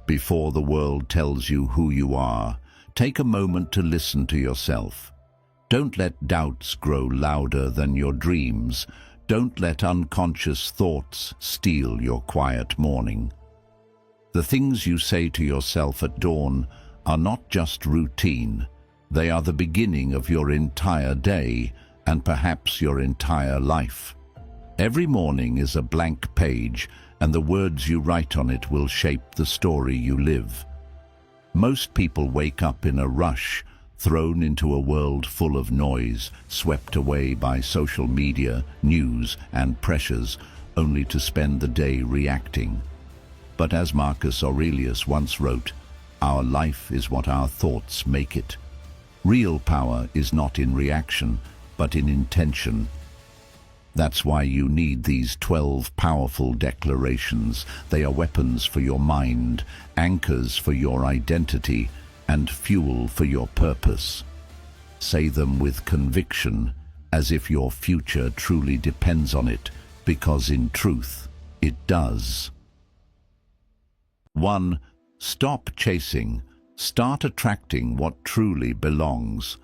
Before the world tells you who you are, take a moment to listen to yourself. Don't let doubts grow louder than your dreams. Don't let unconscious thoughts steal your quiet morning. The things you say to yourself at dawn are not just routine. They are the beginning of your entire day and perhaps your entire life. Every morning is a blank page, and the words you write on it will shape the story you live. Most people wake up in a rush, thrown into a world full of noise, swept away by social media, news, and pressures, only to spend the day reacting. But as Marcus Aurelius once wrote, "Our life is what our thoughts make it." Real power is not in reaction, but in intention. That's why you need these 12 powerful declarations. They are weapons for your mind, anchors for your identity, and fuel for your purpose. Say them with conviction, as if your future truly depends on it, because in truth, it does. 1. Stop chasing. Start attracting what truly belongs.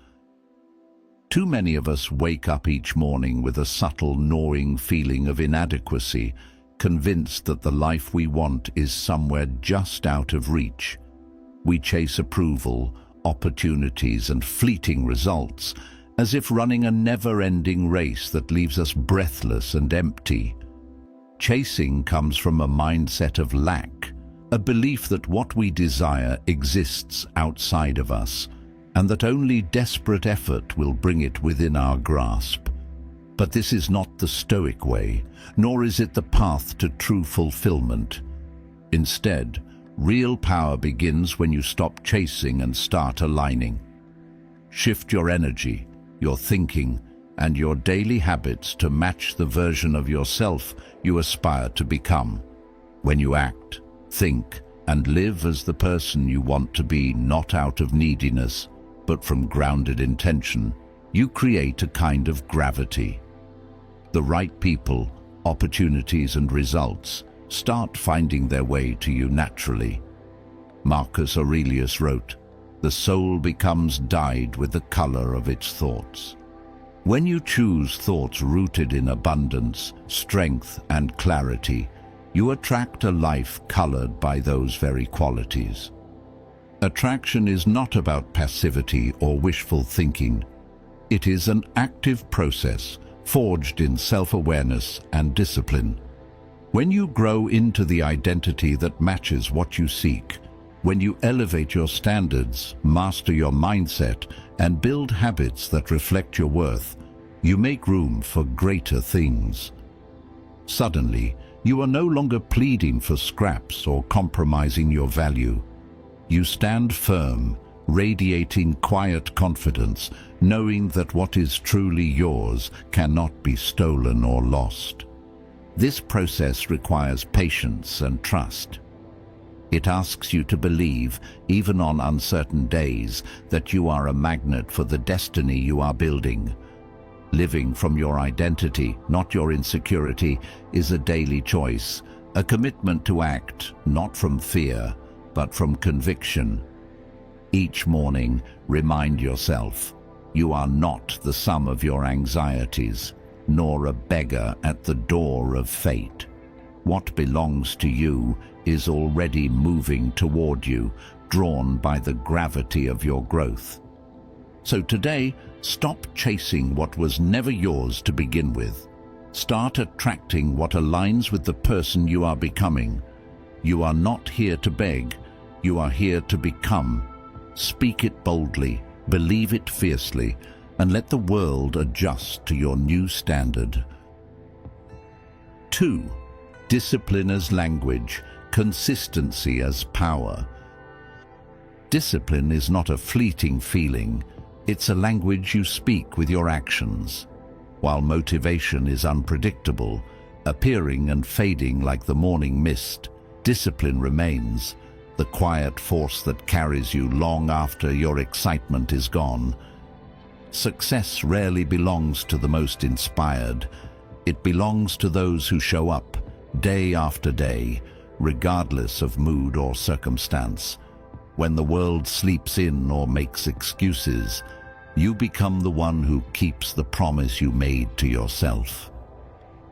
Too many of us wake up each morning with a subtle, gnawing feeling of inadequacy, convinced that the life we want is somewhere just out of reach. We chase approval, opportunities, and fleeting results, as if running a never-ending race that leaves us breathless and empty. Chasing comes from a mindset of lack, a belief that what we desire exists outside of us, and that only desperate effort will bring it within our grasp. But this is not the Stoic way, nor is it the path to true fulfillment. Instead, real power begins when you stop chasing and start aligning. Shift your energy, your thinking, and your daily habits to match the version of yourself you aspire to become. When you act, think, and live as the person you want to be, not out of neediness, but from grounded intention, you create a kind of gravity. The right people, opportunities, and results start finding their way to you naturally. Marcus Aurelius wrote, "The soul becomes dyed with the color of its thoughts." When you choose thoughts rooted in abundance, strength, and clarity, you attract a life colored by those very qualities. Attraction is not about passivity or wishful thinking. It is an active process, forged in self-awareness and discipline. When you grow into the identity that matches what you seek, when you elevate your standards, master your mindset, and build habits that reflect your worth, you make room for greater things. Suddenly, you are no longer pleading for scraps or compromising your value. You stand firm, radiating quiet confidence, knowing that what is truly yours cannot be stolen or lost. This process requires patience and trust. It asks you to believe, even on uncertain days, that you are a magnet for the destiny you are building. Living from your identity, not your insecurity, is a daily choice, a commitment to act, not from fear, but from conviction. Each morning, remind yourself, you are not the sum of your anxieties, nor a beggar at the door of fate. What belongs to you is already moving toward you, drawn by the gravity of your growth. So today, stop chasing what was never yours to begin with. Start attracting what aligns with the person you are becoming. You are not here to beg, you are here to become. Speak it boldly, believe it fiercely, and let the world adjust to your new standard. 2. Discipline as language, consistency as power. Discipline is not a fleeting feeling, it's a language you speak with your actions. While motivation is unpredictable, appearing and fading like the morning mist, discipline remains, the quiet force that carries you long after your excitement is gone. Success rarely belongs to the most inspired. It belongs to those who show up, day after day, regardless of mood or circumstance. When the world sleeps in or makes excuses, you become the one who keeps the promise you made to yourself.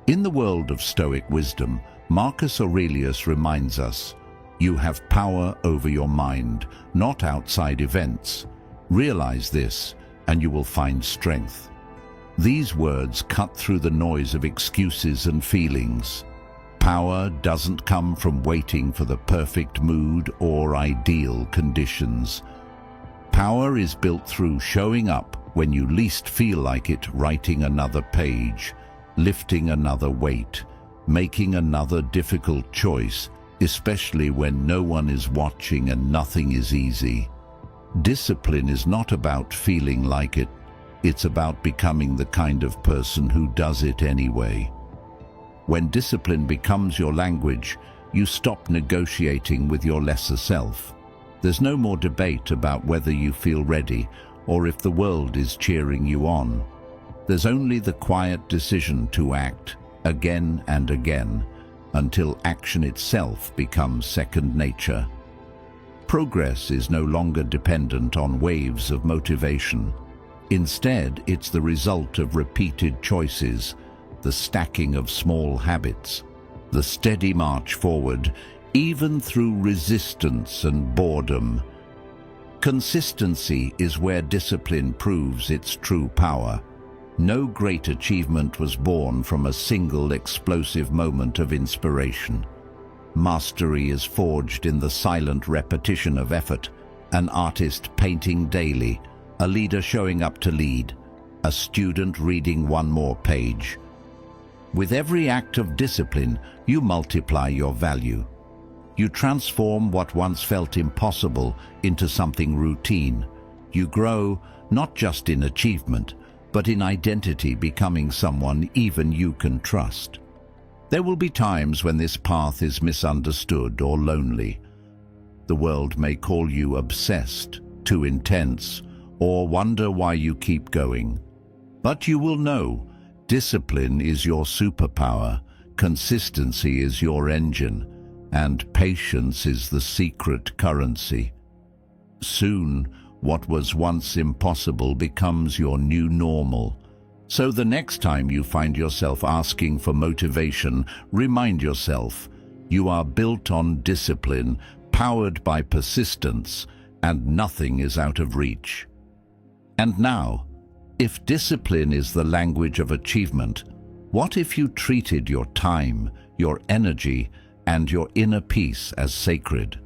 In the world of Stoic wisdom, Marcus Aurelius reminds us, you have power over your mind, not outside events. Realize this, and you will find strength. These words cut through the noise of excuses and feelings. Power doesn't come from waiting for the perfect mood or ideal conditions. Power is built through showing up when you least feel like it, writing another page, lifting another weight, making another difficult choice, especially when no one is watching and nothing is easy. Discipline is not about feeling like it, it's about becoming the kind of person who does it anyway. When discipline becomes your language, you stop negotiating with your lesser self. There's no more debate about whether you feel ready or if the world is cheering you on. There's only the quiet decision to act again and again until action itself becomes second nature. Progress is no longer dependent on waves of motivation. Instead, it's the result of repeated choices, the stacking of small habits, the steady march forward, even through resistance and boredom. Consistency is where discipline proves its true power. No great achievement was born from a single explosive moment of inspiration. Mastery is forged in the silent repetition of effort, an artist painting daily, a leader showing up to lead, a student reading one more page. With every act of discipline, you multiply your value. You transform what once felt impossible into something routine. You grow not just in achievement, but in identity, becoming someone even you can trust. There will be times when this path is misunderstood or lonely. The world may call you obsessed, too intense, or wonder why you keep going. But you will know, discipline is your superpower, consistency is your engine, and patience is the secret currency. Soon, what was once impossible becomes your new normal. So the next time you find yourself asking for motivation, remind yourself, you are built on discipline, powered by persistence, and nothing is out of reach. And now, if discipline is the language of achievement, what if you treated your time, your energy, and your inner peace as sacred?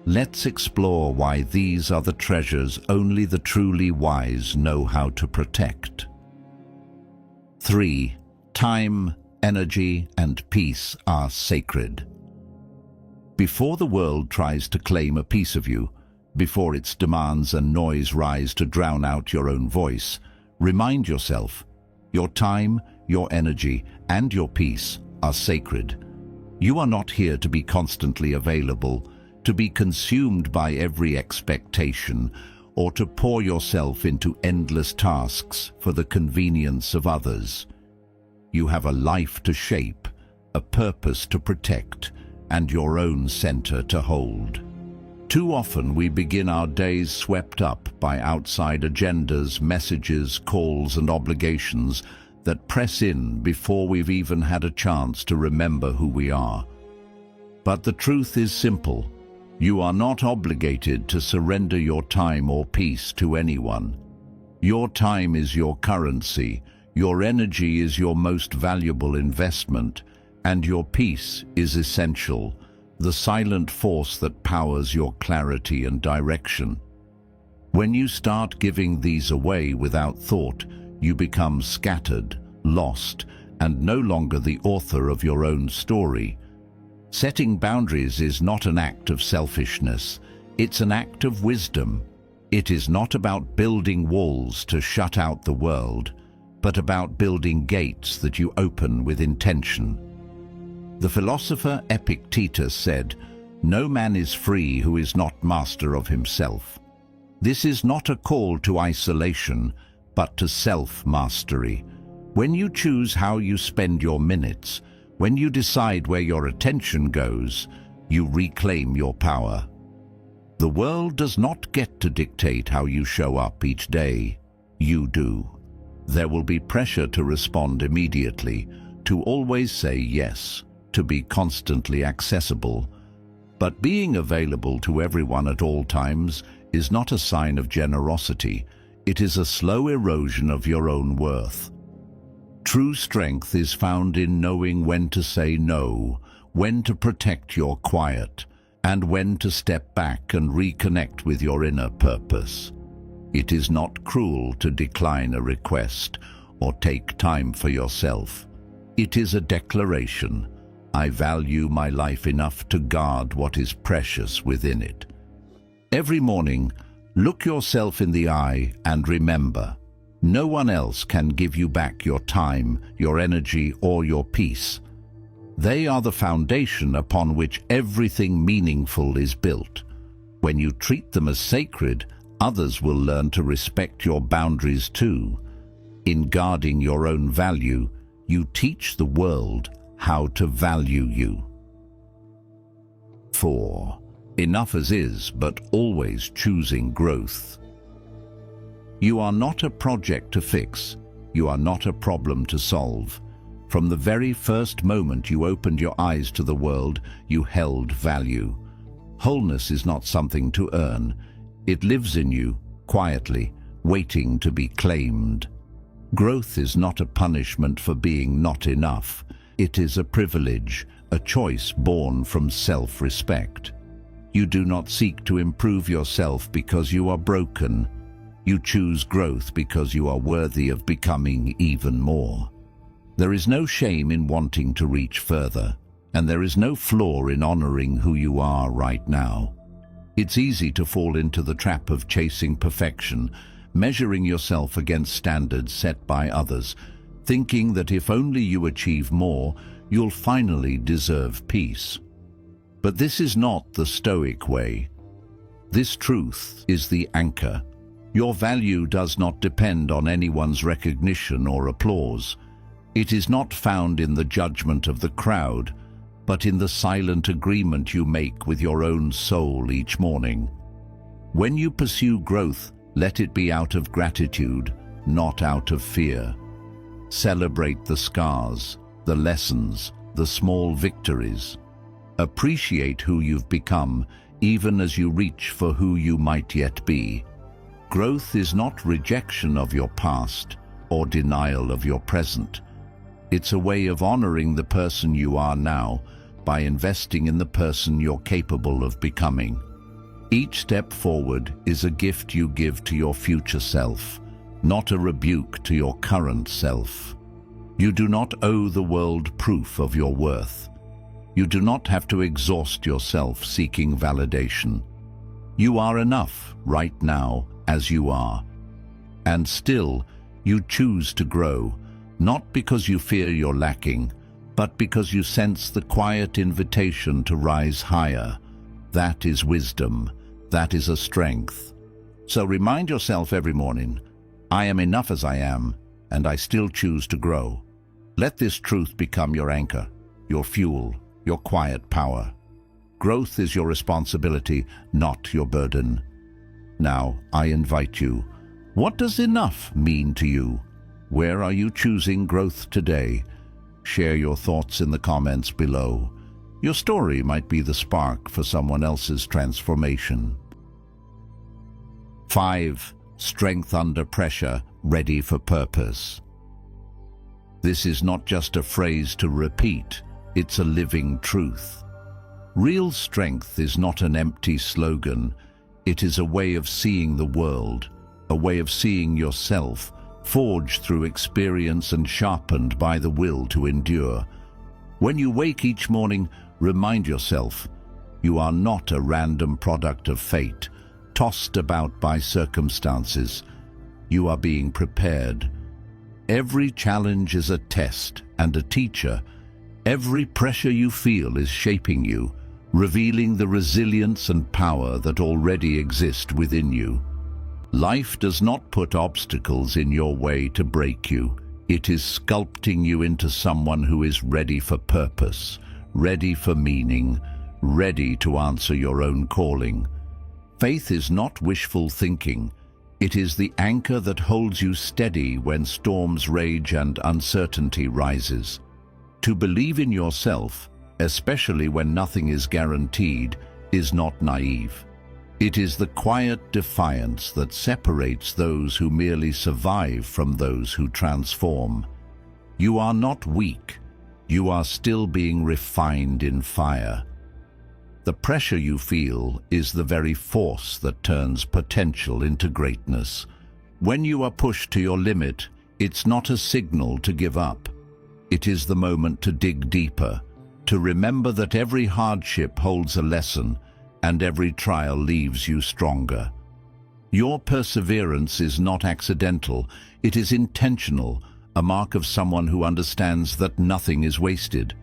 Let's explore why these are the treasures only the truly wise know how to protect. 3. Time, energy, and peace are sacred. Before the world tries to claim a piece of you, before its demands and noise rise to drown out your own voice, remind yourself, your time, your energy, and your peace are sacred. You are not here to be constantly available, to be consumed by every expectation, or to pour yourself into endless tasks for the convenience of others. You have a life to shape, a purpose to protect, and your own center to hold. Too often we begin our days swept up by outside agendas, messages, calls, and obligations that press in before we've even had a chance to remember who we are. But the truth is simple. You are not obligated to surrender your time or peace to anyone. Your time is your currency, your energy is your most valuable investment, and your peace is essential, the silent force that powers your clarity and direction. When you start giving these away without thought, you become scattered, lost, and no longer the author of your own story. Setting boundaries is not an act of selfishness, it's an act of wisdom. It is not about building walls to shut out the world, but about building gates that you open with intention. The philosopher Epictetus said, "No man is free who is not master of himself." This is not a call to isolation, but to self-mastery. When you choose how you spend your minutes, when you decide where your attention goes, you reclaim your power. The world does not get to dictate how you show up each day. You do. There will be pressure to respond immediately, to always say yes, to be constantly accessible. But being available to everyone at all times is not a sign of generosity. It is a slow erosion of your own worth. True strength is found in knowing when to say no, when to protect your quiet, and when to step back and reconnect with your inner purpose. It is not cruel to decline a request or take time for yourself. It is a declaration. I value my life enough to guard what is precious within it. Every morning, look yourself in the eye and remember, no one else can give you back your time, your energy, or your peace. They are the foundation upon which everything meaningful is built. When you treat them as sacred, others will learn to respect your boundaries too. In guarding your own value, you teach the world how to value you. 4. Enough as is, but always choosing growth. You are not a project to fix. You are not a problem to solve. From the very first moment you opened your eyes to the world, you held value. Wholeness is not something to earn. It lives in you, quietly, waiting to be claimed. Growth is not a punishment for being not enough. It is a privilege, a choice born from self-respect. You do not seek to improve yourself because you are broken. You choose growth because you are worthy of becoming even more. There is no shame in wanting to reach further, and there is no flaw in honoring who you are right now. It's easy to fall into the trap of chasing perfection, measuring yourself against standards set by others, thinking that if only you achieve more, you'll finally deserve peace. But this is not the Stoic way. This truth is the anchor. Your value does not depend on anyone's recognition or applause. It is not found in the judgment of the crowd, but in the silent agreement you make with your own soul each morning. When you pursue growth, let it be out of gratitude, not out of fear. Celebrate the scars, the lessons, the small victories. Appreciate who you've become, even as you reach for who you might yet be. Growth is not rejection of your past or denial of your present. It's a way of honoring the person you are now by investing in the person you're capable of becoming. Each step forward is a gift you give to your future self, not a rebuke to your current self. You do not owe the world proof of your worth. You do not have to exhaust yourself seeking validation. You are enough right now as you are. And still, you choose to grow, not because you fear you're lacking, but because you sense the quiet invitation to rise higher. That is wisdom. That is a strength. So remind yourself every morning, I am enough as I am, and I still choose to grow. Let this truth become your anchor, your fuel, your quiet power. Growth is your responsibility, not your burden. Now, I invite you, what does enough mean to you? Where are you choosing growth today? Share your thoughts in the comments below. Your story might be the spark for someone else's transformation. 5. Strength under pressure, ready for purpose. This is not just a phrase to repeat, it's a living truth. Real strength is not an empty slogan. It is a way of seeing the world, a way of seeing yourself, forged through experience and sharpened by the will to endure. When you wake each morning, remind yourself, you are not a random product of fate, tossed about by circumstances. You are being prepared. Every challenge is a test and a teacher. Every pressure you feel is shaping you, revealing the resilience and power that already exist within you. Life does not put obstacles in your way to break you. It is sculpting you into someone who is ready for purpose, ready for meaning, ready to answer your own calling. Faith is not wishful thinking. It is the anchor that holds you steady when storms rage and uncertainty rises. To believe in yourself, especially when nothing is guaranteed, is not naive. It is the quiet defiance that separates those who merely survive from those who transform. You are not weak. You are still being refined in fire. The pressure you feel is the very force that turns potential into greatness. When you are pushed to your limit, it's not a signal to give up. It is the moment to dig deeper, to remember that every hardship holds a lesson and every trial leaves you stronger. Your perseverance is not accidental, it is intentional, a mark of someone who understands that nothing is wasted.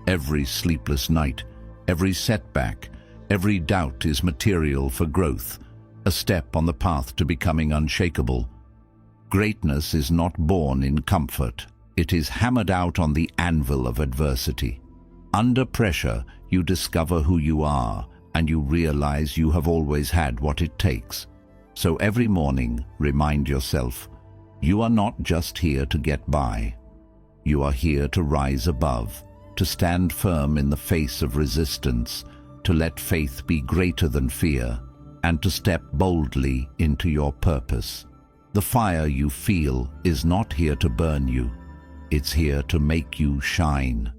Every sleepless night, every setback, every doubt is material for growth, a step on the path to becoming unshakable. Greatness is not born in comfort. It is hammered out on the anvil of adversity. Under pressure, you discover who you are, and you realize you have always had what it takes. So every morning, remind yourself, you are not just here to get by. You are here to rise above, to stand firm in the face of resistance, to let faith be greater than fear, and to step boldly into your purpose. The fire you feel is not here to burn you. It's here to make you shine.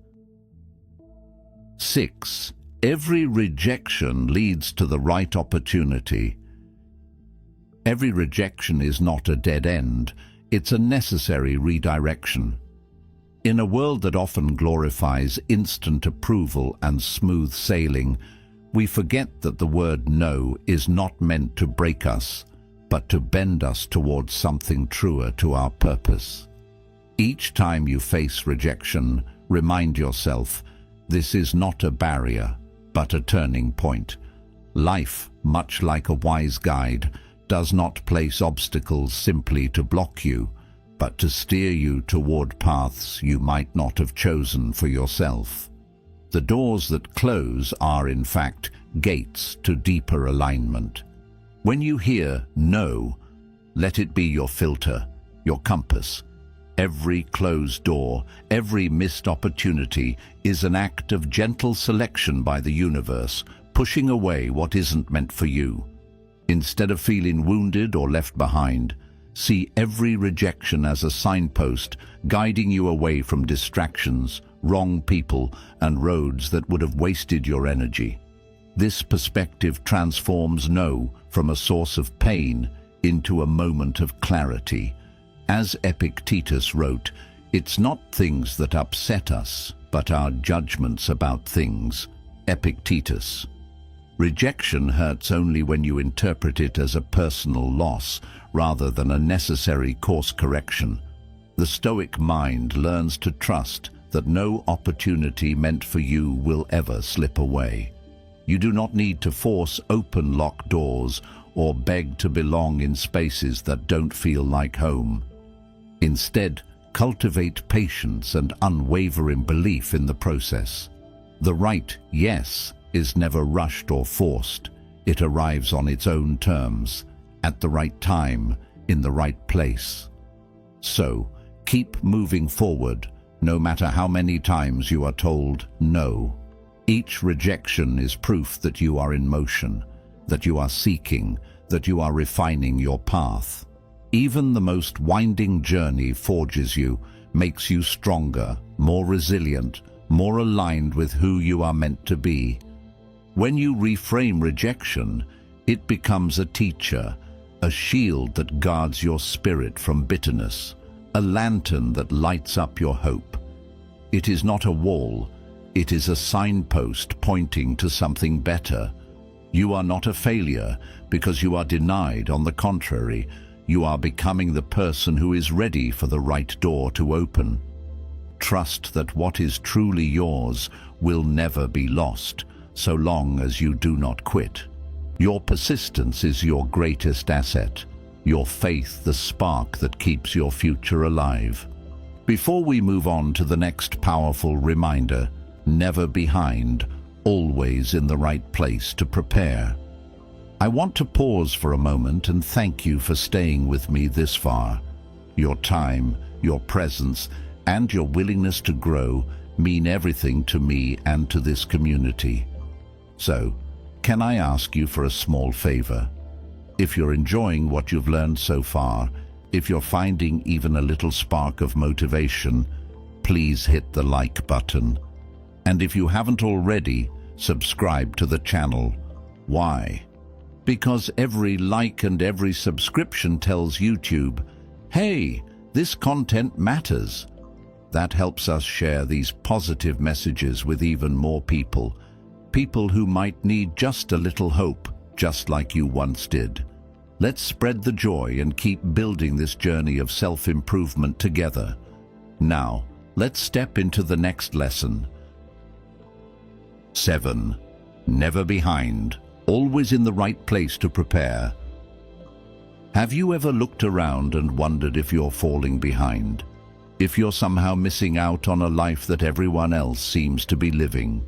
6. Every rejection leads to the right opportunity. Every rejection is not a dead end, it's a necessary redirection. In a world that often glorifies instant approval and smooth sailing, we forget that the word no is not meant to break us, but to bend us towards something truer to our purpose. Each time you face rejection, remind yourself, this is not a barrier, but a turning point. Life, much like a wise guide, does not place obstacles simply to block you, but to steer you toward paths you might not have chosen for yourself. The doors that close are, in fact, gates to deeper alignment. When you hear no, let it be your filter, your compass. Every closed door, every missed opportunity is an act of gentle selection by the universe, pushing away what isn't meant for you. Instead of feeling wounded or left behind, see every rejection as a signpost guiding you away from distractions, wrong people, and roads that would have wasted your energy. This perspective transforms no from a source of pain into a moment of clarity. As Epictetus wrote, it's not things that upset us, but our judgments about things. Epictetus. Rejection hurts only when you interpret it as a personal loss rather than a necessary course correction. The Stoic mind learns to trust that no opportunity meant for you will ever slip away. You do not need to force open locked doors or beg to belong in spaces that don't feel like home. Instead, cultivate patience and unwavering belief in the process. The right yes is never rushed or forced. It arrives on its own terms, at the right time, in the right place. So, keep moving forward, no matter how many times you are told no. Each rejection is proof that you are in motion, that you are seeking, that you are refining your path. Even the most winding journey forges you, makes you stronger, more resilient, more aligned with who you are meant to be. When you reframe rejection, it becomes a teacher, a shield that guards your spirit from bitterness, a lantern that lights up your hope. It is not a wall, it is a signpost pointing to something better. You are not a failure because you are denied. On the contrary, you are becoming the person who is ready for the right door to open. Trust that what is truly yours will never be lost, so long as you do not quit. Your persistence is your greatest asset, your faith the spark that keeps your future alive. Before we move on to the next powerful reminder, never behind, always in the right place to prepare. I want to pause for a moment and thank you for staying with me this far. Your time, your presence, and your willingness to grow mean everything to me and to this community. So, can I ask you for a small favor? If you're enjoying what you've learned so far, if you're finding even a little spark of motivation, please hit the like button. And if you haven't already, subscribe to the channel. Why? Because every like and every subscription tells YouTube, hey, this content matters. That helps us share these positive messages with even more people. People who might need just a little hope, just like you once did. Let's spread the joy and keep building this journey of self-improvement together. Now, let's step into the next lesson. 7. Never behind, always in the right place to prepare. Have you ever looked around and wondered if you're falling behind? If you're somehow missing out on a life that everyone else seems to be living?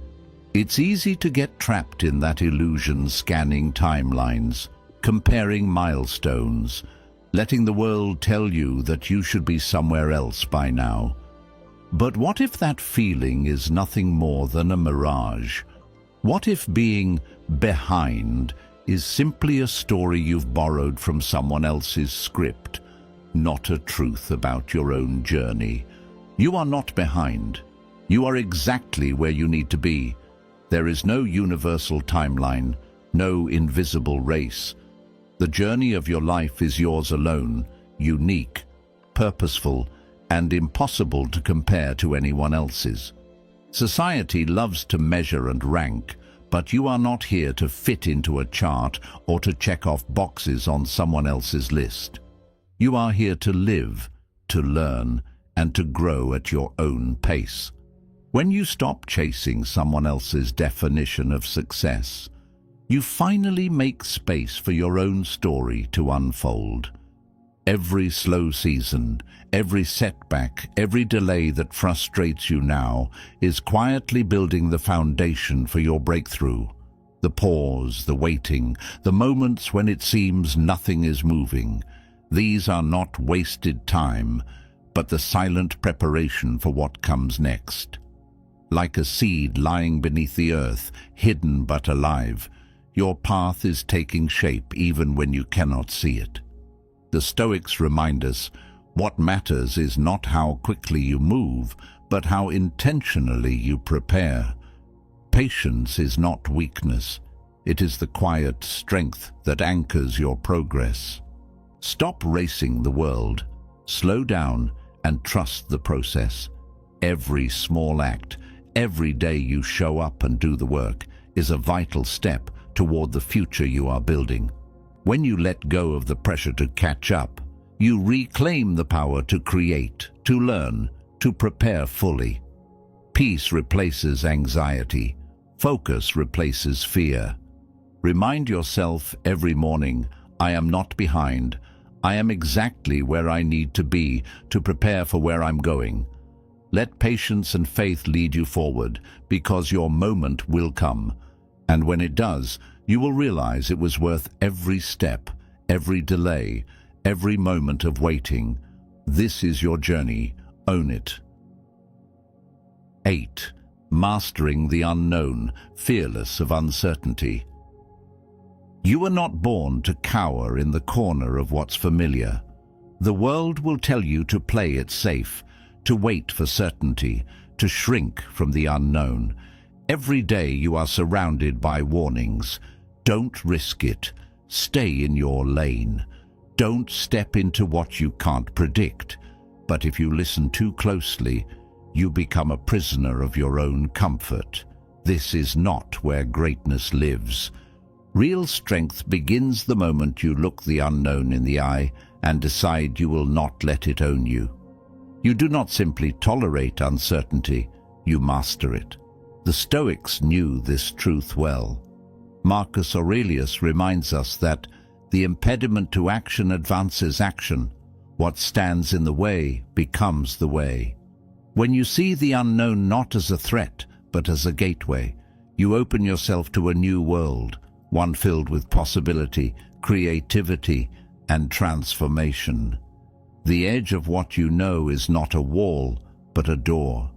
It's easy to get trapped in that illusion, scanning timelines, comparing milestones, letting the world tell you that you should be somewhere else by now. But what if that feeling is nothing more than a mirage? What if being behind is simply a story you've borrowed from someone else's script, not a truth about your own journey? You are not behind. You are exactly where you need to be. There is no universal timeline, no invisible race. The journey of your life is yours alone, unique, purposeful, and impossible to compare to anyone else's. Society loves to measure and rank, but you are not here to fit into a chart or to check off boxes on someone else's list. You are here to live, to learn, and to grow at your own pace. When you stop chasing someone else's definition of success, you finally make space for your own story to unfold. Every slow season, every setback, every delay that frustrates you now is quietly building the foundation for your breakthrough. The pause, the waiting, the moments when it seems nothing is moving. These are not wasted time, but the silent preparation for what comes next. Like a seed lying beneath the earth, hidden but alive, your path is taking shape even when you cannot see it. The Stoics remind us, what matters is not how quickly you move, but how intentionally you prepare. Patience is not weakness. It is the quiet strength that anchors your progress. Stop racing the world. Slow down and trust the process. Every small act, every day you show up and do the work, is a vital step toward the future you are building. When you let go of the pressure to catch up, you reclaim the power to create, to learn, to prepare fully. Peace replaces anxiety. Focus replaces fear. Remind yourself every morning, I am not behind. I am exactly where I need to be to prepare for where I'm going. Let patience and faith lead you forward, because your moment will come. And when it does, you will realize it was worth every step, every delay, every moment of waiting. This is your journey. Own it. 8. Mastering the unknown, fearless of uncertainty. You were not born to cower in the corner of what's familiar. The world will tell you to play it safe, to wait for certainty, to shrink from the unknown. Every day you are surrounded by warnings. Don't risk it. Stay in your lane. Don't step into what you can't predict. But if you listen too closely, you become a prisoner of your own comfort. This is not where greatness lives. Real strength begins the moment you look the unknown in the eye and decide you will not let it own you. You do not simply tolerate uncertainty, you master it. The Stoics knew this truth well. Marcus Aurelius reminds us that the impediment to action advances action. What stands in the way becomes the way. When you see the unknown not as a threat, but as a gateway, You open yourself to a new world, one filled with possibility, creativity, and transformation. The edge of what you know is not a wall, but a door.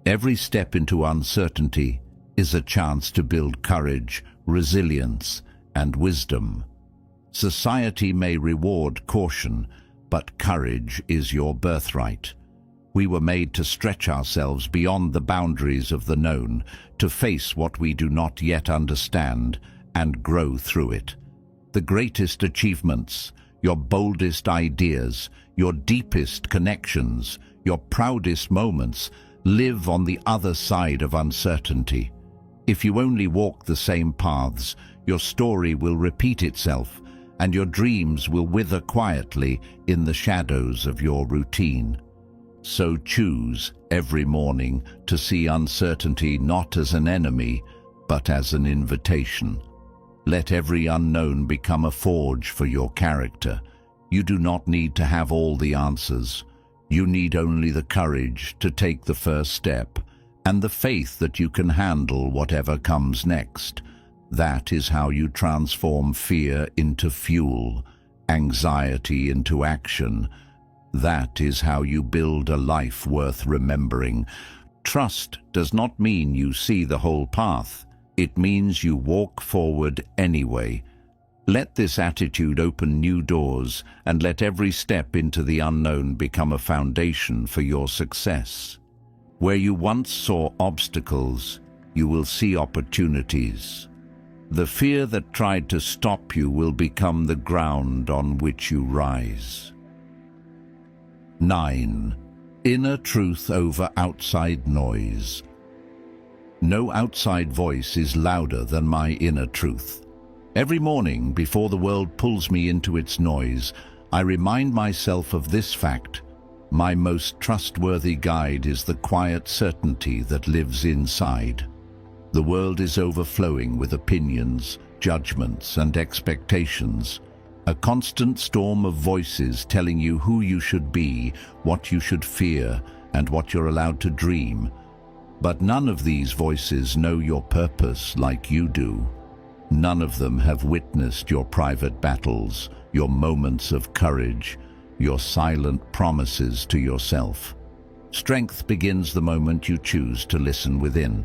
Every step into uncertainty is a chance to build courage, resilience, and wisdom. Society may reward caution, but courage is your birthright. We were made to stretch ourselves beyond the boundaries of the known, to face what we do not yet understand, and grow through it. The greatest achievements, your boldest ideas, your deepest connections, your proudest moments, live on the other side of uncertainty. If you only walk the same paths, your story will repeat itself, and your dreams will wither quietly in the shadows of your routine. So choose every morning to see uncertainty not as an enemy, but as an invitation. Let every unknown become a forge for your character. You do not need to have all the answers. You need only the courage to take the first step, and the faith that you can handle whatever comes next. That is how you transform fear into fuel, anxiety into action. That is how you build a life worth remembering. Trust does not mean you see the whole path. It means you walk forward anyway. Let this attitude open new doors, and let every step into the unknown become a foundation for your success. Where you once saw obstacles, you will see opportunities. The fear that tried to stop you will become the ground on which you rise. 9. Inner truth over outside noise. No outside voice is louder than my inner truth. Every morning, before the world pulls me into its noise, I remind myself of this fact: my most trustworthy guide is the quiet certainty that lives inside. The world is overflowing with opinions, judgments, and expectations. A constant storm of voices telling you who you should be, what you should fear, and what you're allowed to dream. But none of these voices know your purpose like you do. None of them have witnessed your private battles, your moments of courage, your silent promises to yourself. Strength begins the moment you choose to listen within.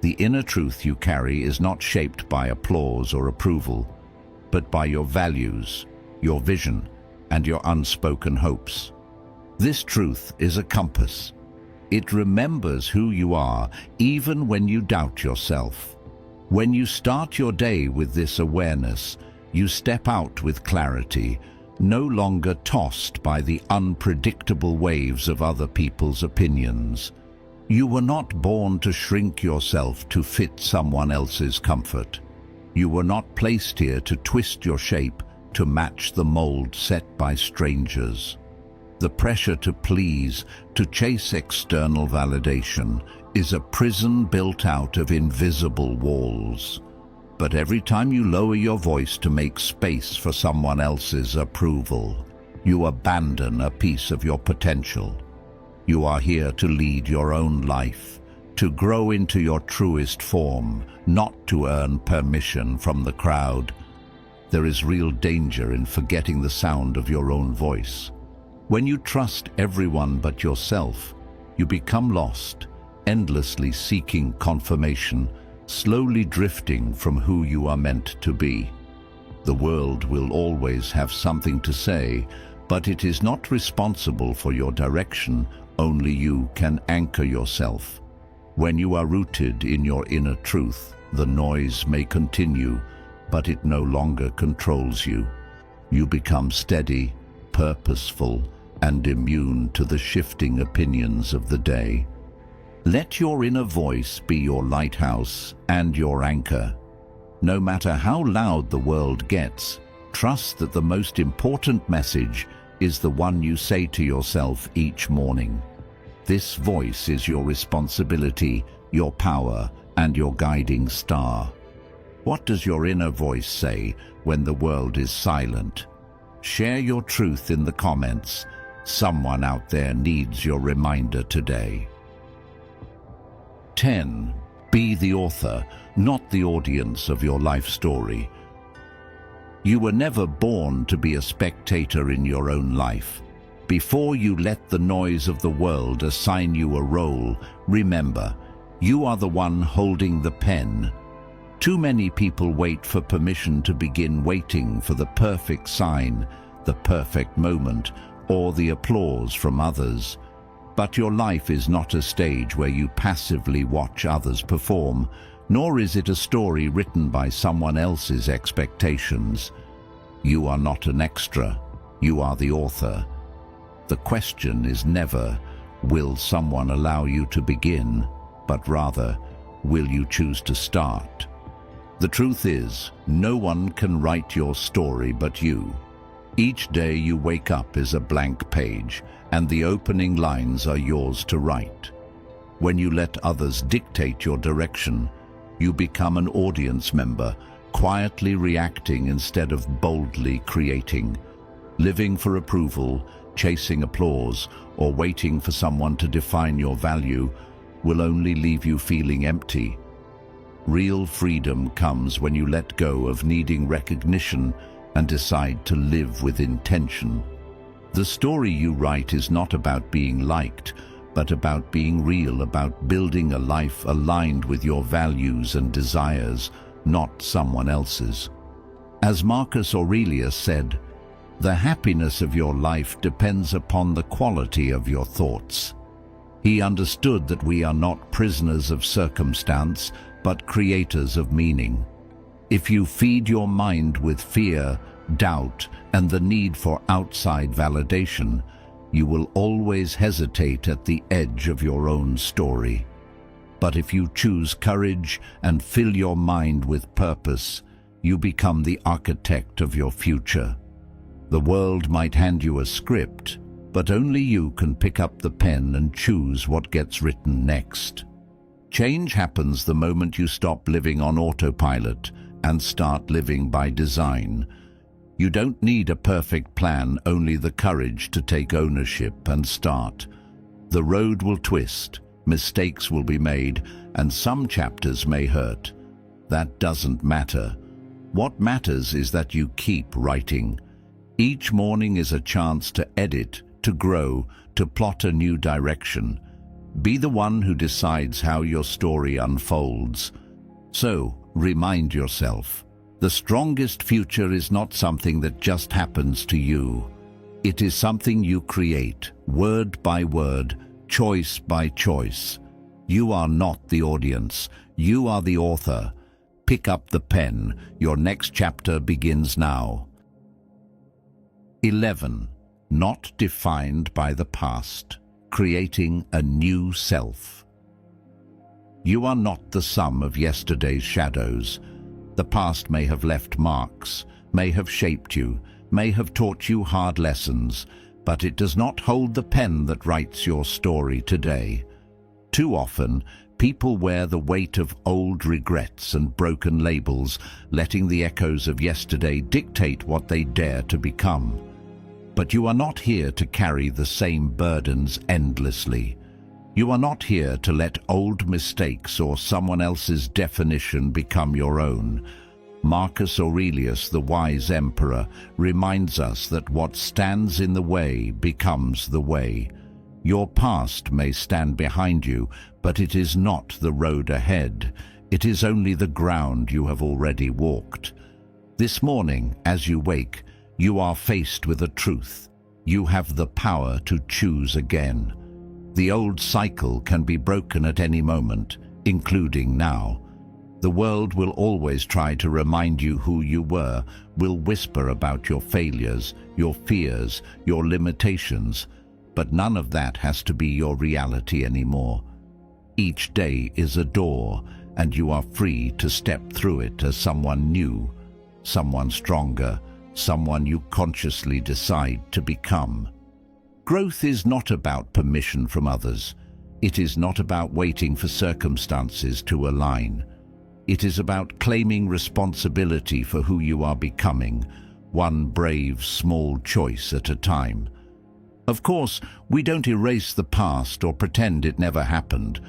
The inner truth you carry is not shaped by applause or approval, but by your values, your vision, and your unspoken hopes. This truth is a compass. It remembers who you are, even when you doubt yourself. When you start your day with this awareness, you step out with clarity, no longer tossed by the unpredictable waves of other people's opinions. You were not born to shrink yourself to fit someone else's comfort. You were not placed here to twist your shape to match the mold set by strangers. The pressure to please, to chase external validation, is a prison built out of invisible walls. But every time you lower your voice to make space for someone else's approval, you abandon a piece of your potential. You are here to lead your own life, to grow into your truest form, not to earn permission from the crowd. There is real danger in forgetting the sound of your own voice. When you trust everyone but yourself, you become lost, endlessly seeking confirmation, slowly drifting from who you are meant to be. The world will always have something to say, but it is not responsible for your direction. Only you can anchor yourself. When you are rooted in your inner truth, the noise may continue, but it no longer controls you. You become steady, purposeful, and immune to the shifting opinions of the day. Let your inner voice be your lighthouse and your anchor. No matter how loud the world gets, trust that the most important message is the one you say to yourself each morning. This voice is your responsibility, your power, and your guiding star. What does your inner voice say when the world is silent? Share your truth in the comments. Someone out there needs your reminder today. 10. Be the author, not the audience of your life story. You were never born to be a spectator in your own life. Before you let the noise of the world assign you a role, remember, you are the one holding the pen. Too many people wait for permission to begin waiting for the perfect sign, the perfect moment, or the applause from others. But your life is not a stage where you passively watch others perform, nor is it a story written by someone else's expectations. You are not an extra, you are the author. The question is never, will someone allow you to begin, but rather, will you choose to start? The truth is, no one can write your story but you. Each day you wake up is a blank page, and the opening lines are yours to write. When you let others dictate your direction, you become an audience member, quietly reacting instead of boldly creating. Living for approval, chasing applause, or waiting for someone to define your value will only leave you feeling empty. Real freedom comes when you let go of needing recognition and decide to live with intention. The story you write is not about being liked, but about being real, about building a life aligned with your values and desires, not someone else's. As Marcus Aurelius said, "The happiness of your life depends upon the quality of your thoughts." He understood that we are not prisoners of circumstance, but creators of meaning. If you feed your mind with fear, doubt, and the need for outside validation, you will always hesitate at the edge of your own story. But if you choose courage and fill your mind with purpose, you become the architect of your future. The world might hand you a script, but only you can pick up the pen and choose what gets written next. Change happens the moment you stop living on autopilot and start living by design. You don't need a perfect plan, only the courage to take ownership and start. The road will twist, mistakes will be made, and some chapters may hurt. That doesn't matter. What matters is that you keep writing. Each morning is a chance to edit, to grow, to plot a new direction. Be the one who decides how your story unfolds. So, remind yourself, the strongest future is not something that just happens to you. It is something you create, word by word, choice by choice. You are not the audience, you are the author. Pick up the pen, your next chapter begins now. 11. Not defined by the past. Creating a new self. You are not the sum of yesterday's shadows. The past may have left marks, may have shaped you, may have taught you hard lessons, but it does not hold the pen that writes your story today. Too often, people wear the weight of old regrets and broken labels, letting the echoes of yesterday dictate what they dare to become. But you are not here to carry the same burdens endlessly. You are not here to let old mistakes or someone else's definition become your own. Marcus Aurelius, the wise emperor, reminds us that what stands in the way becomes the way. Your past may stand behind you, but it is not the road ahead. It is only the ground you have already walked. This morning, as you wake, you are faced with a truth. You have the power to choose again. The old cycle can be broken at any moment, including now. The world will always try to remind you who you were, will whisper about your failures, your fears, your limitations, but none of that has to be your reality anymore. Each day is a door, and you are free to step through it as someone new, someone stronger, someone you consciously decide to become. Growth is not about permission from others. It is not about waiting for circumstances to align. It is about claiming responsibility for who you are becoming, one brave, small choice at a time. Of course, we don't erase the past or pretend it never happened.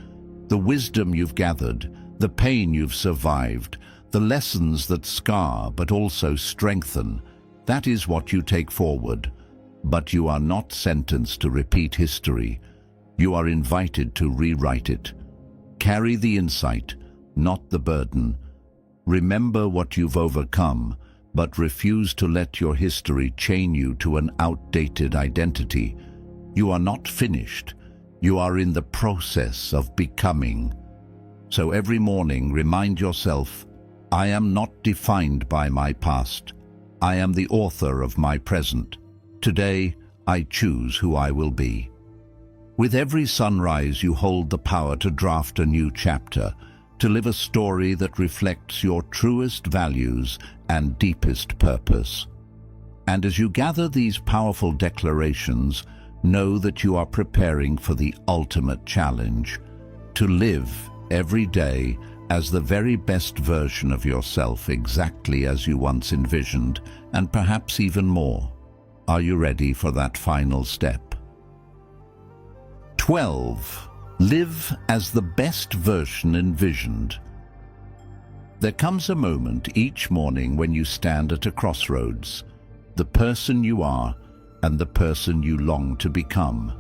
The wisdom you've gathered, The pain you've survived, the lessons that scar but also strengthen, that is what you take forward. But you are not sentenced to repeat history. You are invited to rewrite it. Carry the insight, not the burden. Remember what you've overcome, but refuse to let your history chain you to an outdated identity. You are not finished. You are in the process of becoming. So every morning, remind yourself, I am not defined by my past. I am the author of my present. Today, I choose who I will be. With every sunrise, you hold the power to draft a new chapter, to live a story that reflects your truest values and deepest purpose. And as you gather these powerful declarations, know that you are preparing for the ultimate challenge, to live every day as the very best version of yourself, exactly as you once envisioned, and perhaps even more. Are you ready for that final step? 12. Live as the best version envisioned. There comes a moment each morning when you stand at a crossroads, the person you are and the person you long to become.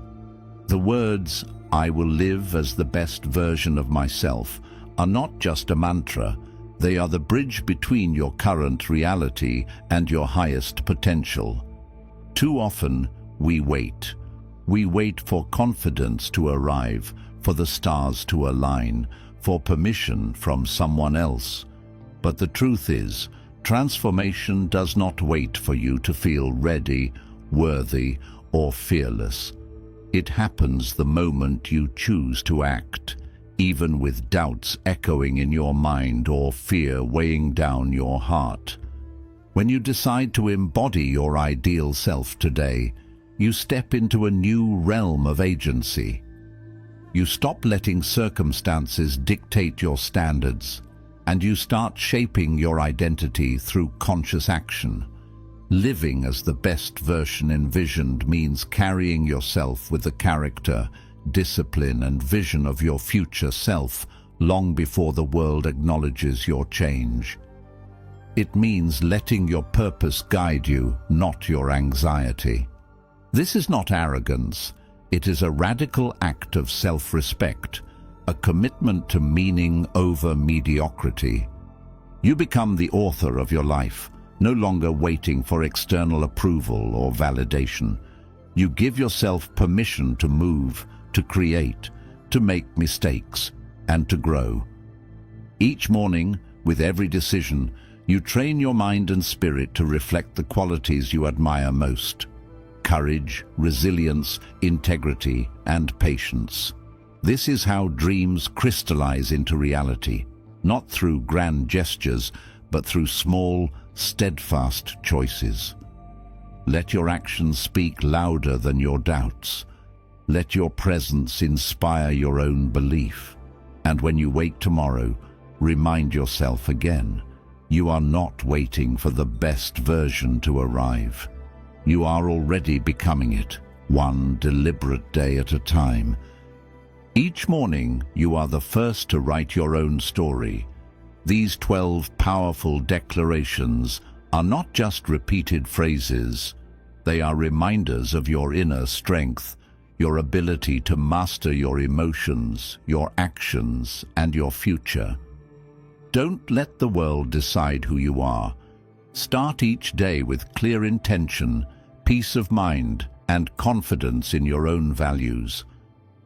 The words, I will live as the best version of myself, are not just a mantra. They are the bridge between your current reality and your highest potential. Too often, we wait. We wait for confidence to arrive, for the stars to align, for permission from someone else. But the truth is, transformation does not wait for you to feel ready, worthy, or fearless. It happens the moment you choose to act, even with doubts echoing in your mind or fear weighing down your heart. When you decide to embody your ideal self today, you step into a new realm of agency. You stop letting circumstances dictate your standards, and you start shaping your identity through conscious action. Living as the best version envisioned means carrying yourself with the character, discipline, and vision of your future self long before the world acknowledges your change. It means letting your purpose guide you, not your anxiety. This is not arrogance. It is a radical act of self-respect, a commitment to meaning over mediocrity. You become the author of your life, no longer waiting for external approval or validation. You give yourself permission to move, to create, to make mistakes, and to grow. Each morning, with every decision, you train your mind and spirit to reflect the qualities you admire most: courage, resilience, integrity, and patience. This is how dreams crystallize into reality, not through grand gestures, but through small, steadfast choices. Let your actions speak louder than your doubts. Let your presence inspire your own belief. And when you wake tomorrow, remind yourself again, you are not waiting for the best version to arrive. You are already becoming it, one deliberate day at a time. Each morning, you are the first to write your own story. These 12 powerful declarations are not just repeated phrases. They are reminders of your inner strength, your ability to master your emotions, your actions, and your future. Don't let the world decide who you are. Start each day with clear intention, peace of mind, and confidence in your own values.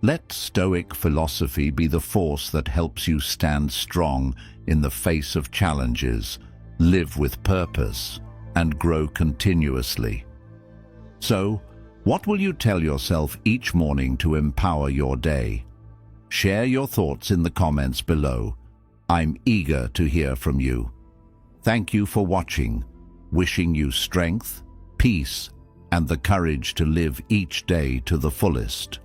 Let Stoic philosophy be the force that helps you stand strong in the face of challenges, live with purpose, and grow continuously. So, what will you tell yourself each morning to empower your day? Share your thoughts in the comments below. I'm eager to hear from you. Thank you for watching, wishing you strength, peace, and the courage to live each day to the fullest.